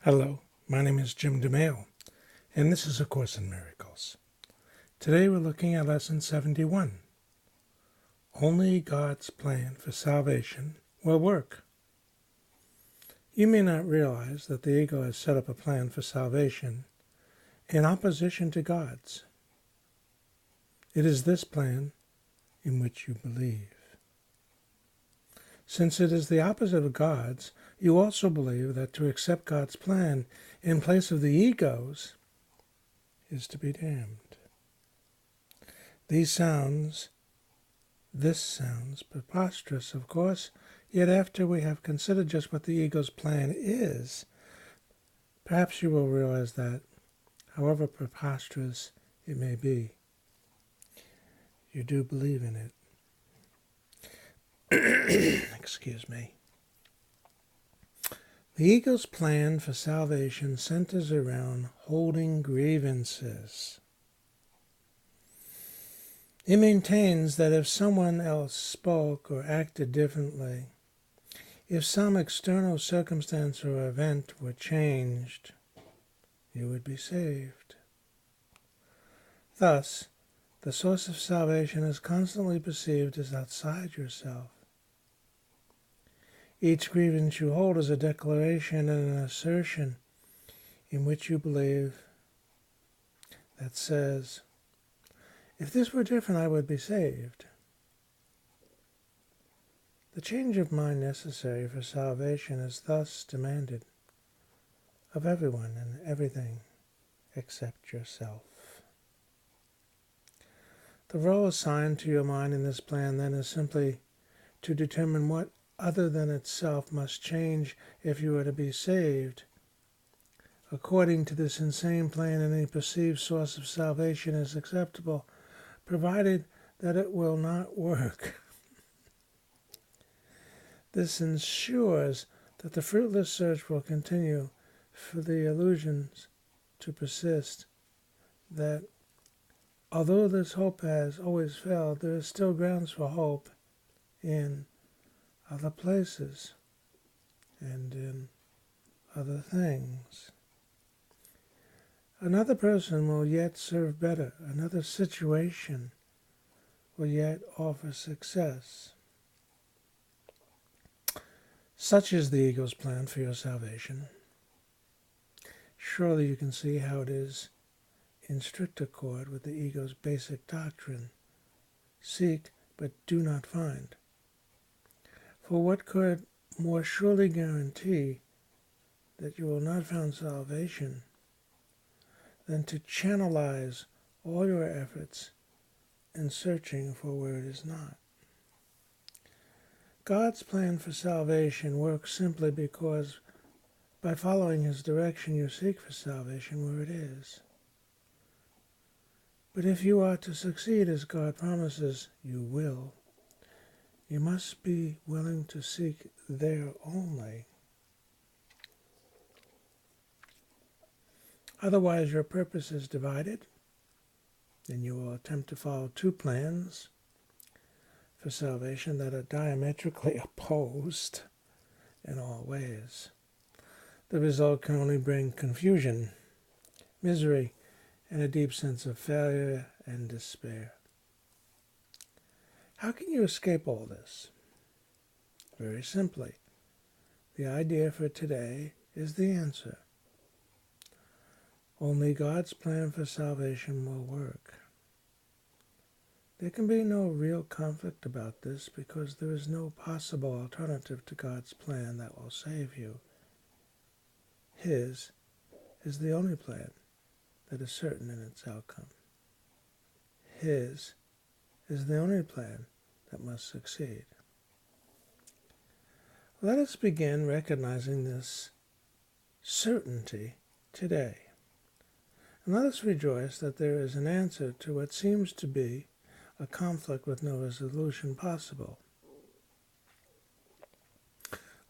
Hello, my name is Jim DeMaio, and this is A Course in Miracles. Today we're looking at Lesson 71. Only God's plan for salvation will work. You may not realize that the ego has set up a plan for salvation in opposition to God's. It is this plan in which you believe. Since it is the opposite of God's, you also believe that to accept God's plan in place of the ego's is to be damned. This sounds preposterous, of course, yet after we have considered just what the ego's plan is, perhaps you will realize that, however preposterous it may be, you do believe in it. Excuse me. The ego's plan for salvation centers around holding grievances. It maintains that if someone else spoke or acted differently, if some external circumstance or event were changed, you would be saved. Thus, the source of salvation is constantly perceived as outside yourself. Each grievance you hold is a declaration and an assertion in which you believe that says, if this were different, I would be saved. The change of mind necessary for salvation is thus demanded of everyone and everything except yourself. The role assigned to your mind in this plan then is simply to determine what other than itself must change if you are to be saved. According to this insane plan, any perceived source of salvation is acceptable, provided that it will not work. This ensures that the fruitless search will continue for the illusions to persist, that although this hope has always failed, there is still grounds for hope in other places and in other things. Another person will yet serve better. Another situation will yet offer success. Such is the ego's plan for your salvation. Surely you can see how it is in strict accord with the ego's basic doctrine. Seek, but do not find. For what could more surely guarantee that you will not find salvation than to channelize all your efforts in searching for where it is not? God's plan for salvation works simply because by following His direction you seek for salvation where it is. But if you are to succeed as God promises you will, you must be willing to seek there only. Otherwise your purpose is divided, and you will attempt to follow two plans for salvation that are diametrically opposed in all ways. The result can only bring confusion, misery, and a deep sense of failure and despair. How can you escape all this? Very simply, the idea for today is the answer. Only God's plan for salvation will work. There can be no real conflict about this because there is no possible alternative to God's plan that will save you. His is the only plan that is certain in its outcome. His is the only plan that must succeed. Let us begin recognizing this certainty today. And let us rejoice that there is an answer to what seems to be a conflict with no resolution possible.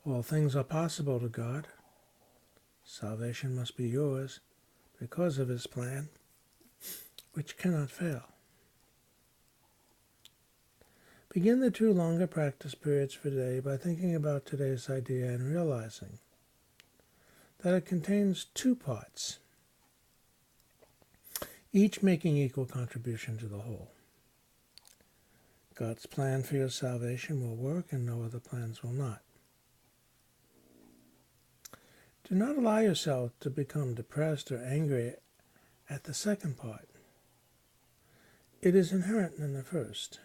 All things are possible to God. Salvation must be yours because of His plan, which cannot fail. Begin the 2 longer practice periods for today by thinking about today's idea and realizing that it contains two parts, each making equal contribution to the whole. God's plan for your salvation will work and no other plans will not. Do not allow yourself to become depressed or angry at the second part. It is inherent in the first.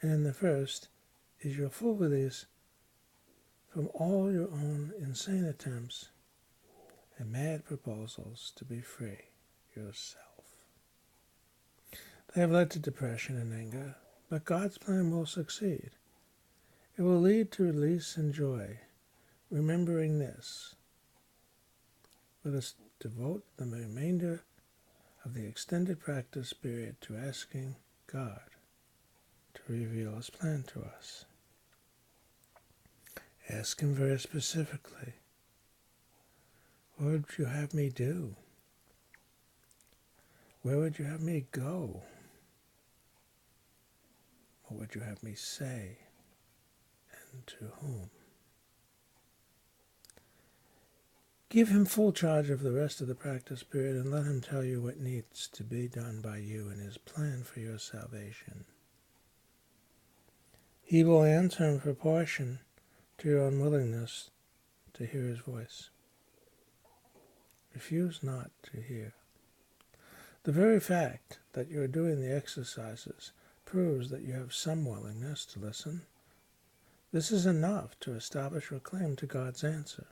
And in the first is your full release from all your own insane attempts and mad proposals to be free yourself. They have led to depression and anger, but God's plan will succeed. It will lead to release and joy. Remembering this, let us devote the remainder of the extended practice period to asking God to reveal His plan to us. Ask Him very specifically, what would you have me do? Where would you have me go? What would you have me say? And to whom? Give Him full charge of the rest of the practice period and let Him tell you what needs to be done by you in His plan for your salvation. He will answer in proportion to your unwillingness to hear His voice. Refuse not to hear. The very fact that you are doing the exercises proves that you have some willingness to listen. This is enough to establish your claim to God's answer.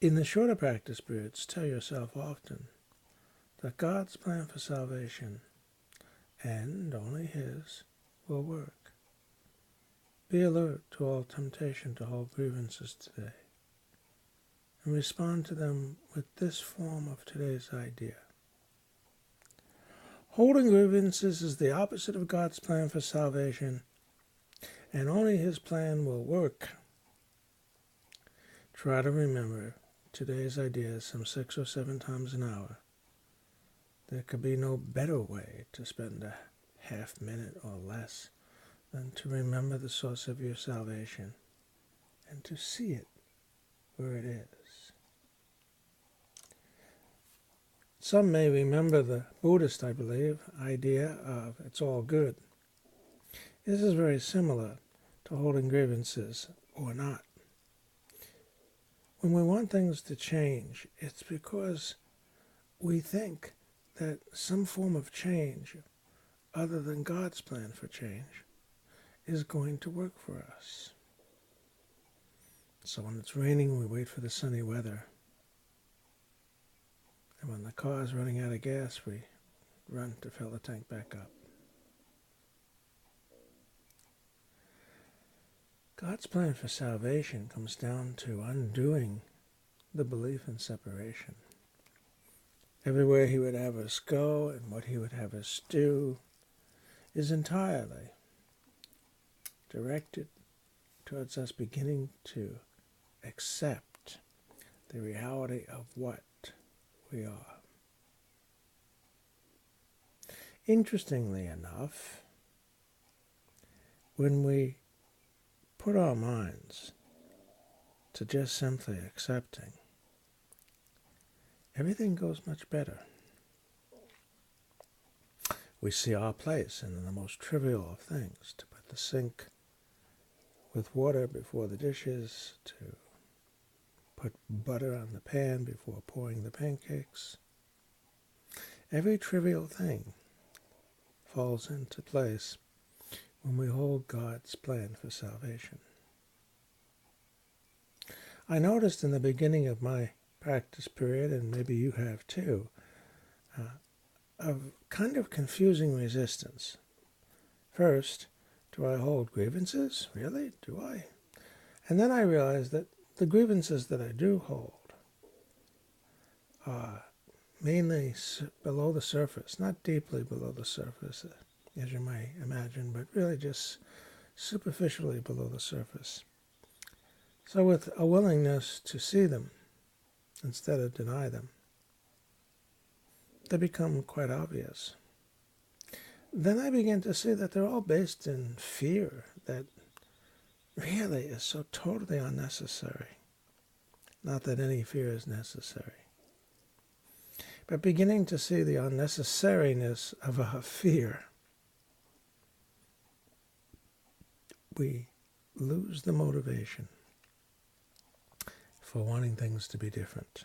In the shorter practice periods, tell yourself often that God's plan for salvation, and only His, will work. Be alert to all temptation to hold grievances today, and respond to them with this form of today's idea. Holding grievances is the opposite of God's plan for salvation, and only His plan will work. Try to remember today's ideas some 6 or 7 times an hour. There could be no better way to spend a half minute or less than to remember the source of your salvation and to see it where it is. Some may remember the Buddhist, I believe, idea of it's all good. This is very similar to holding grievances or not. When we want things to change, it's because we think that some form of change, other than God's plan for change, is going to work for us. So when it's raining, we wait for the sunny weather. And when the car is running out of gas, we run to fill the tank back up. God's plan for salvation comes down to undoing the belief in separation. Everywhere He would have us go and what He would have us do is entirely directed towards us beginning to accept the reality of what we are. Interestingly enough, when we put our minds to just simply accepting, everything goes much better. We see our place in the most trivial of things, to put the sink with water before the dishes, to put butter on the pan before pouring the pancakes. Every trivial thing falls into place when we hold God's plan for salvation. I noticed in the beginning of my practice period, and maybe you have too, a kind of confusing resistance. First, do I hold grievances? Really? Do I? And then I realized that the grievances that I do hold are mainly below the surface, not deeply below the surface, as you might imagine, but really just superficially below the surface. So with a willingness to see them instead of deny them, they become quite obvious. Then I begin to see that they're all based in fear that really is so totally unnecessary. Not that any fear is necessary, but beginning to see the unnecessariness of a fear, we lose the motivation for wanting things to be different.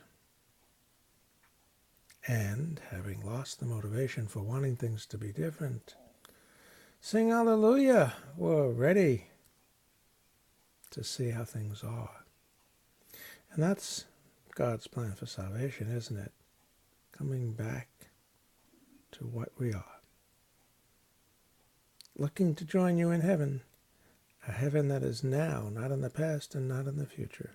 And having lost the motivation for wanting things to be different, sing hallelujah, we're ready to see how things are. And that's God's plan for salvation, isn't it? Coming back to what we are. Looking to join you in heaven, a heaven that is now, not in the past and not in the future.